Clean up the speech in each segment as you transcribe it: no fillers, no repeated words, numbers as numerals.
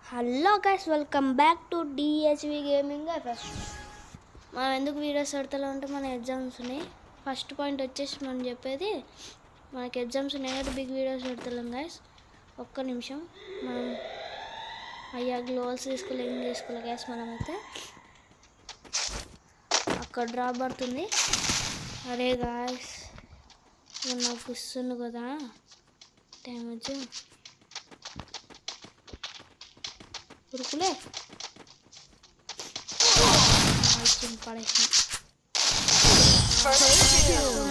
Hello guys, welcome back to DHV gaming. మనం ఎందుకు videos పెడతాలో అంటే మన ఎగ్జామ్స్ ఉన్నాయి. ఫస్ట్ పాయింట్ వచ్చేసి మనం చెప్పేది, మనకి ఎగ్జామ్స్ ఉన్నాయి కాబట్టి బిగ్ వీడియోస్ పెడతాం గైస్. ఒక్క నిమిషం, మనం అయ్యా గ్లోవల్స్ తీసుకోలే, ఏం చేసుకోలే గైస్. మనమైతే అక్కడ డ్రాప్ పడుతుంది. అరే గాయస్, నాకు ఇస్తుంది కదా డ్యామేజ్. ఉరుకులే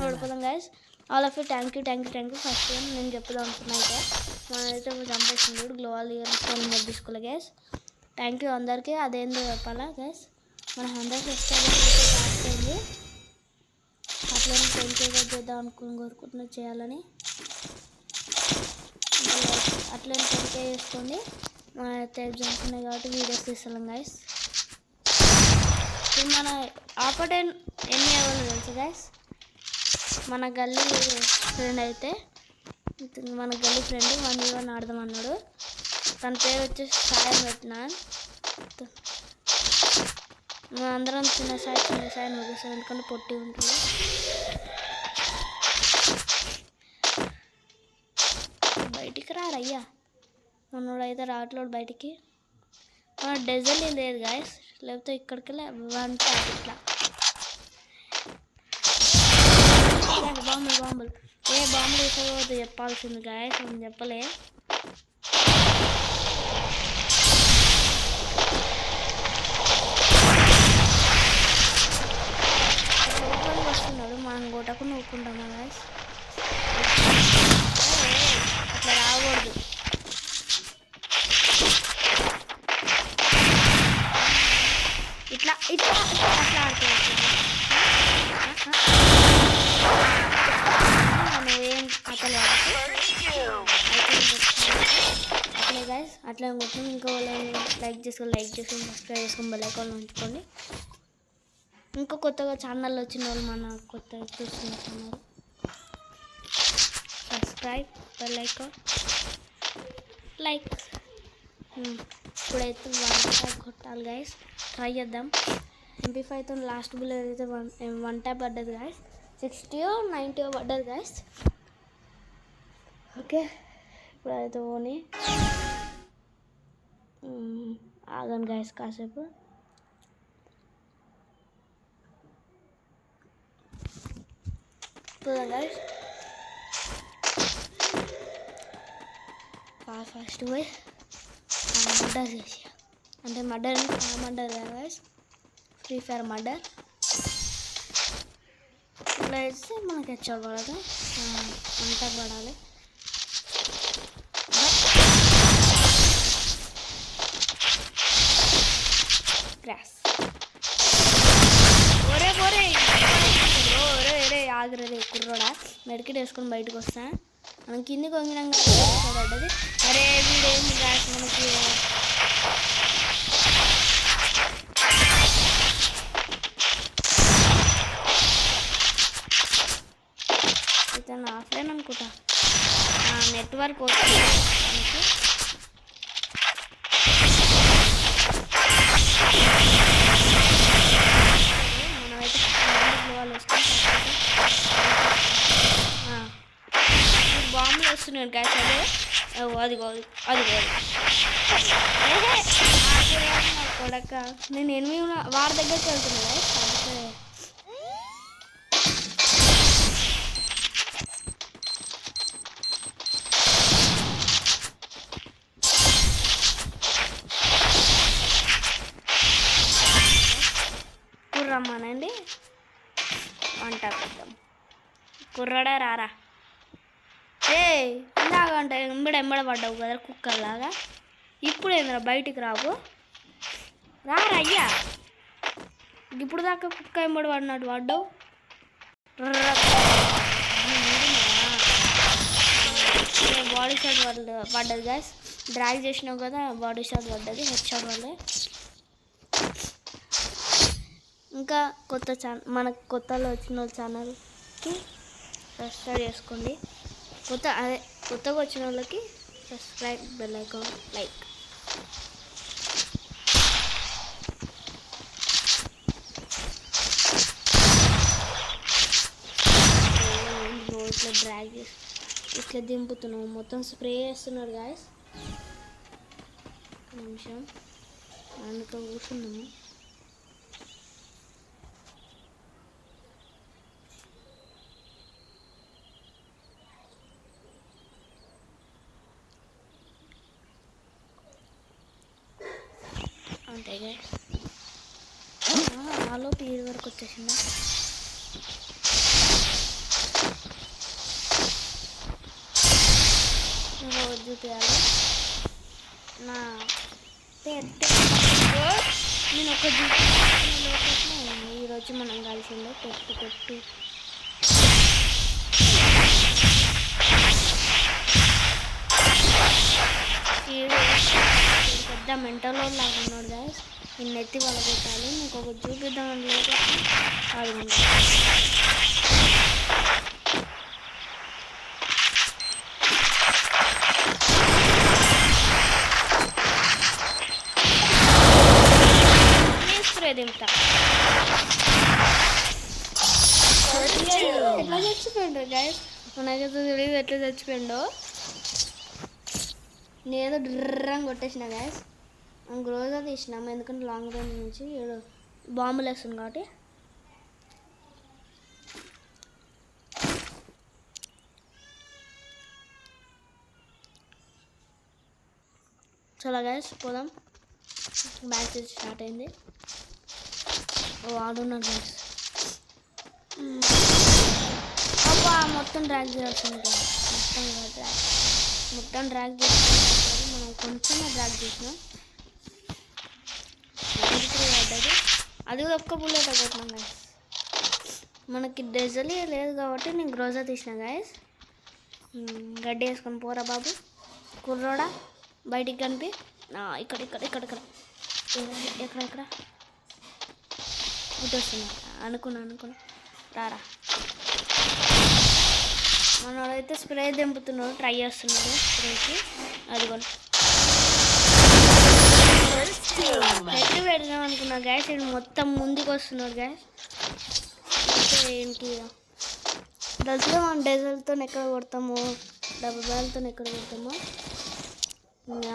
పడిపోదాం guys. All of you thank you. First time నేను చెప్పుదాం అనుకున్నా. అయితే మనమైతే చంపేసింది గ్లోవల్ ఇయర్ తీసుకోలే గైస్. థ్యాంక్ యూ అందరికీ. అదేందో చెప్పాలా గైస్, మన 100 సబ్స్క్రైబర్స్ అయింది. అట్లనే 10K చేద్దాం కోరుకుంటున్నా చేయాలని. అట్లనే 10K చేసుకోండి. మన ఎగ్జామ్స్ ఉన్నాయి కాబట్టి వీడియోస్ తీస్తున్నాం గైస్. మన ఆపటెన్ ఎన్ని అవ్వాలి తెలుసు గైస్. మన గల్లీ ఫ్రెండ్ అయితే, మన గల్లీ ఫ్రెండ్ 1v1 ఆడదాం అన్నాడు. తన పేరు వచ్చేసి సాయం పెట్టినా. మన అందరం చిన్న సాయి ముగిస్తాం, ఎందుకంటే పొట్టి ఉంటుంది. బయటికి రారయ్యా, మనోడు అయితే రావట్లేదు బయటికి. మన డెజల్ లేదు గాయస్, లేకపోతే ఇక్కడికి వన్ ట్యాప్ ఇట్లా బాంబులు ఏ బాంబులు వేసుకోవద్దు చెప్పాల్సింది గాయస్, మనం చెప్పలే. వస్తున్నాడు, మనం కొట్టకుండా నవ్వుకుంటామా గాయస్. అట్లా రాకూడదు. ఇట్లా అట్లా ఆడుకోవచ్చు. నువ్వేం అట్లా అట్లే గైస్, అట్లా కొట్టినాం. ఇంకో లైక్ చేసుకొని సబ్స్క్రైబ్ చేసుకొని బెల్ ఐకాన్ ఉంచుకోండి. ఇంకో కొత్తగా ఛానల్ వచ్చిన వాళ్ళు, మన కొత్తగా చూస్తున్న channel subscribe, bell icon, like. ఇప్పుడైతే 1 ట్యాప్ కొట్టాలి గైస్, ట్రై చేద్దాం. MP5తో లాస్ట్ బుల్ అయితే 1 ట్యాప్ పడ్డది గైస్. 60 90 పడ్డది గైస్. ఓకే, ఇప్పుడైతే పోనీ ఆగండి గైస్ కాసేపు. పోదాం గైస్, ఫాస్ట్ పోయి మర్డర్ చేసి, అంటే murder guys, free fire murder. ఇట్లా వేస్తే మనకి హెచ్ఆర్ పడదు, అంతా పడాలి. క్రాస్ ఒరే ఆగ్రదే కుర్రోడా. మెడికెట్ వేసుకొని బయటకు వస్తా. మనం కిందికి వంగినాం పడ్డది. అరే వీడేంది గ్యాస్ మనకి. ఇతను ఆఫ్లైన్ అనుకుంటా, నెట్వర్క్ వస్తుంది. మనమైతే గ్లోవల్ వేసుకొని బాంబులు వస్తున్నాడు గ్యాస్. అదిగో కొడక, నేను ఎనిమిది వారి దగ్గరికి వెళ్తున్నా గైస్. కుర్రమ్మానండి, వంట పెద్దాం. కుర్రాడా రారా. ఇందాకంటే ఎంబడ పడ్డావు కదా కుక్కర్లాగా. ఇప్పుడు ఏంద్రా బయటికి రావు, రారా అయ్యా. ఇప్పుడు దాకా కుక్క ఎంబడి పడినట్టు పడ్డావు. బాడీ షాట్ పడ్డది గాయస్. డ్రాగ్ చేసినావు కదా, బాడీ షాట్ పడ్డది, హెడ్ షాట్ వల్లే. ఇంకా మనకు కొత్తలో వచ్చిన ఛానల్కి సబ్స్క్రైబ్ చేసుకోండి. కొత్తగా వచ్చిన వాళ్ళకి subscribe, bell icon, like. Drag చేసి ఇట్లా దింపుతున్నాము. మొత్తం స్ప్రే చేస్తున్నాడు గాయస్. నిమిషం అందుకు కూర్చున్నాము. అంతే గాయస్. ఆలో పీడి వరకు వచ్చేసిందా. చూపించాలి నా పెట్టు. నేను ఒక లోపల ఈరోజు మనం కలిసిందో పెట్టు పెద్ద మెంటల్ లాగా ఉన్నాడు గాయస్. నిన్న ఎత్తి వాళ్ళ పెట్టాలి. నీకు ఒక చూపిద్దామని లేదు అది దింపుతా. ఎట్లా చచ్చిపోయిండు గాయస్. మనకైతే తెలియదు ఎట్లా చచ్చిపోయిండో. నేనేదో డ్రర్రని కొట్టేసిన గాయస్. గ్రోజా తీసినాము ఎందుకంటే లాంగ్ రేంజ్ నుంచి బాంబులు వేస్తుంది కాబట్టి. చాలా గాయస్ పోదాం. మ్యాచ్ స్టార్ట్ అయింది. ఆడున్నాడు గాయస్. అబ్బా మొత్తం డ్రాగ్ చేయాల్సింది. మొత్తం డ్రాగ్ చేసి మనం కొంచెమే డ్రాగ్ చేసినాం. అది కూడా ఒక్క బుల్లెట్ కొట్టినాం గాయస్. మనకి డెజలీ లేదు కాబట్టి నేను గ్రోజా తీసిన గాయస్. గడ్డి వేసుకొని పోరా బాబు కుర్రోడా. బయటికి కనిపి ఇక్కడ ఎక్కడ వస్తున్నా అనుకున్నా రారా. మనోడైతే స్ప్రే దింపుతున్నాడు. ట్రై చేస్తున్నాడు స్ప్రేకి. అదిగోండి పెట్టి పెడదాం అనుకున్నా గ్యాస్. ఇది మొత్తం ముందుకు వస్తున్నాడు గ్యాస్. ఏంటి డజల్లో మనం డెజల్తో ఎక్కడ కొడతామో డబుల్ బ్యాల్తో ఎక్కడ కొడతామో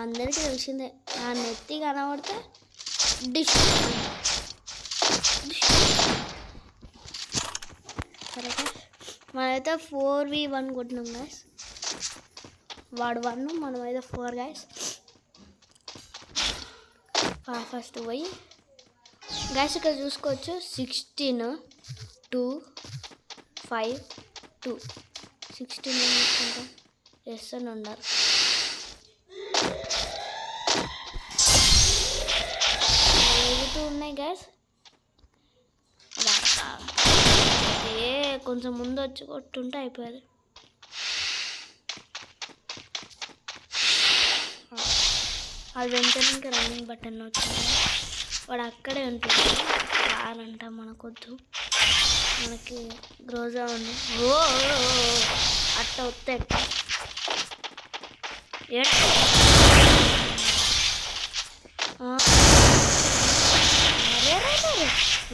అందరికీ తెలిసిందే. ఆ నెత్తి కనబడితే డిష్. సరే మనమైతే 4v1 కొట్టినాం గాయస్. వాడు 1 మనమైతే 4 గాయస్. ఫస్ట్ పోయి గాయస్ ఇక్కడ చూసుకోవచ్చు 16 2 5 2 16 ఏం చూసుకుంటాం చేస్తూనే ఉండాలి. ఉన్నాయి గ్యాస్. కొంచెం ముందు వచ్చి కొట్టుంటే అయిపోయేది. అది వెంటనే ఇంకా రన్నింగ్ బటన్ వచ్చింది. వాడు అక్కడే ఉంటుంది. కారంట మనకొద్దు. మనకి గ్రోజా ఉంది. ఓ అట్ట వస్తే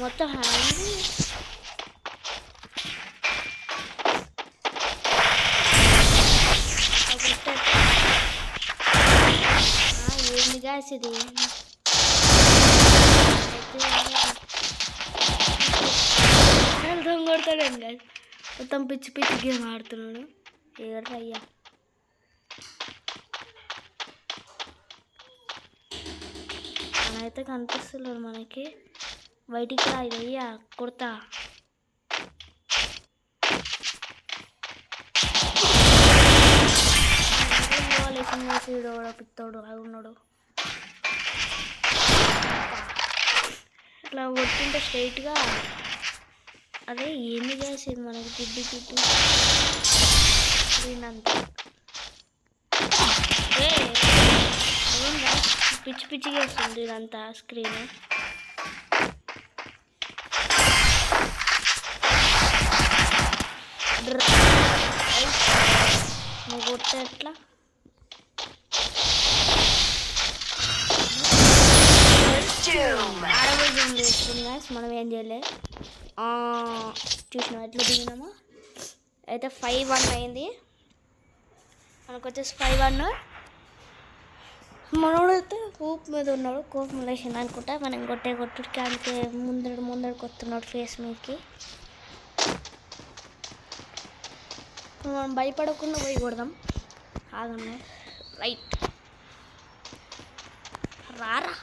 మొత్తం హ్యాండ్ ఏంది గ్యాస్ ఇది. కొడతాడండి గ్యాస్. మొత్తం పిచ్చి గేమ్ ఆడుతున్నాడు. ఏదయ్యా అయితే కనిపిస్తలేదు మనకి. బయటికి రా ఇదయ్యా కుడతా. పిత్తోడు అవి ఉన్నాడు. ఇట్లా కొట్టుంటే స్ట్రైట్గా అదే ఏంది చేసేది మనకి చుట్టూ స్క్రీన్ అంతా. పిచ్చిగా వస్తుంది ఇదంతా స్క్రీన్. నువ్వు కొట్టే ఎట్లా ఆడబోయి జూమ్ చేస్తుంది గాయస్. మనం ఏం చేయలే. చూసినాం ఎట్లా దిగినామా. అయితే 5-1 అయింది. మనకు వచ్చేసి 5-1. మనోడైతే ఊపు మీద ఉన్నాడు, కోపం లేచింది అనుకుంటా. మనం కొట్టుడికి అంతే ముందడు కొడుతున్నాడు ఫేస్ మీదకి. మనం భయపడకుండా పోయి కొడదాం. ఆగండి. రైట్ రారా.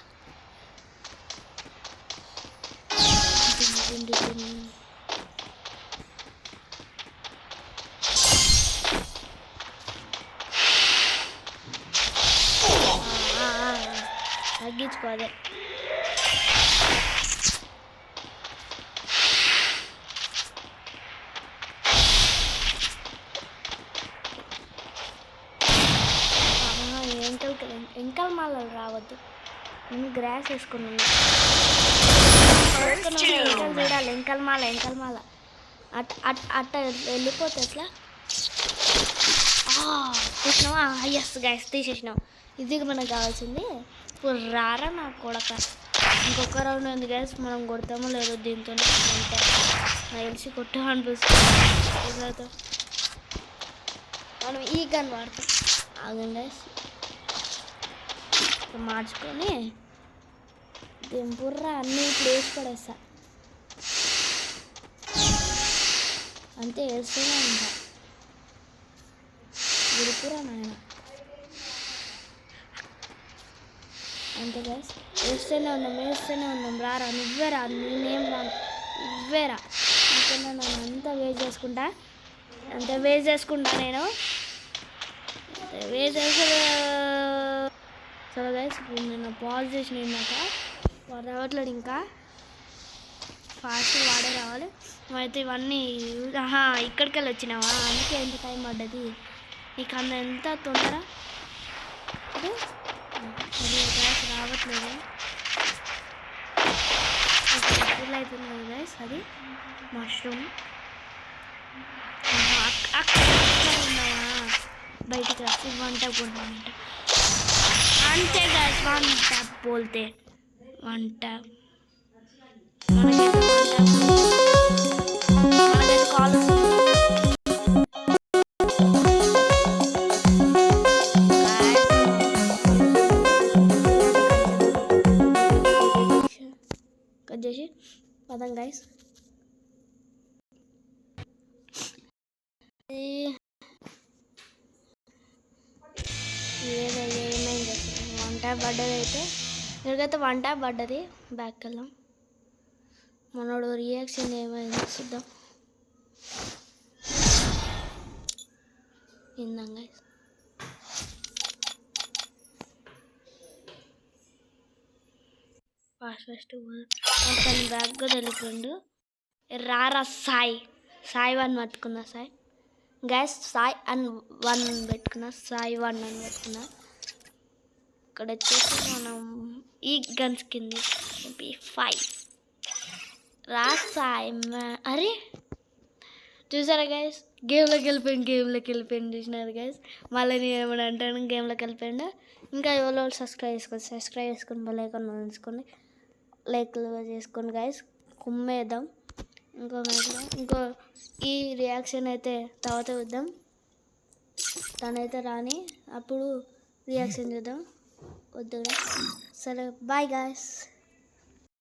తగ్గించుకో అదే. ఎంకల మాలలు రావద్దు. నేను గ్రాస్ వేసుకున్నాను. చూడాలి ఎంకల మాల అట్ట వెళ్ళిపోతే ఎట్లా. తీసినావా? ఎస్ గ్యాస్ తీసేసినాం. ఇది మనకు కావాల్సింది. ఇప్పుడు రారా నా కొడక. ఇంకొక రౌండ్ ఉంది గ్యాస్. మనం కొడతామో లేదో దీంతో. అంటే నాకు తెలిసి కొట్టాం అనిపిస్తుంది. మనం ఈ గన్ వాడతాం. ఆగండి గ్యాస్. మార్చుకొని దింపుర్రా అన్నీ ఇప్పుడు వేసి పడేస్తా. అంతే వేస్తూనే ఉంటా. విడుపురా నాయన. అంతే గైస్ వేస్తూనే ఉన్నాం. రారా నువ్వేరా. నేనేం రాను, నువ్వేరా. ఎందుకంటే నన్ను అంతా వేస్ట్ చేసుకుంటా. నేను వేస్ట్ చేసే. సరే గైస్ ఇప్పుడు నేను పాజ్ చేసిన ఇందాక వాడు రావట్లేదు. ఇంకా ఫాస్ట్ వాడే రావాలి. అయితే ఇవన్నీ ఇక్కడికి వెళ్ళి వచ్చినావా? అందుకే ఎంత టైం పడ్డది నీకు. ఎంత తొందర. అది గ్యాస్ రావట్లేదు. ఫుల్ అవుతుంది గైస్. అది మష్రూమ్ అక్కడ ఉన్నావా? బయటికి వచ్చి 1 टैप కొట్టామంట. అంతే గైస్ 1 टैप बोलते 1 टैप. మనకైతే కాల్ వస్తుంది. కట్ చేసి పదం గైస్. ఏమైంది 1 टैप పడ్డది. అయితే ఇక్కడికైతే 1 टैप పడ్డది. బ్యాక్ వెళ్దాం. మనోడు రియాక్షన్ ఏమైంది చూద్దాం. ఇందాం గైస్. ఫస్ట్ తను బ్యాగ్గా తెలిపిండు. రారా సాయి 1 పట్టుకున్నా. సాయి గ్యాస్ సాయి అని 1 పెట్టుకున్నా. సాయి 1 అని పెట్టుకున్నా. ఇక్కడ వచ్చేసి మనం ఈ గన్స్ కింద 5 రా సాయి. అరే చూసారా గైస్ గేమ్లోకి వెళ్ళిపోయింది. చూసినారు గైస్. మళ్ళీ నేను ఏమైనా అంటాను గేమ్లోకి వెళ్ళిపోయిండు. ఇంకా ఎవరో సబ్స్క్రైబ్ చేసుకొని బెల్ ఐకాన్ వేసుకొని లైక్లు చేసుకోండి గైస్. కుమ్మేద్దాం. ఇంకో ఈ రియాక్షన్ అయితే తర్వాత చూద్దాం. తనైతే రాని అప్పుడు రియాక్షన్ చూద్దాం. వద్దు. సరే బాయ్ గాయ్స్.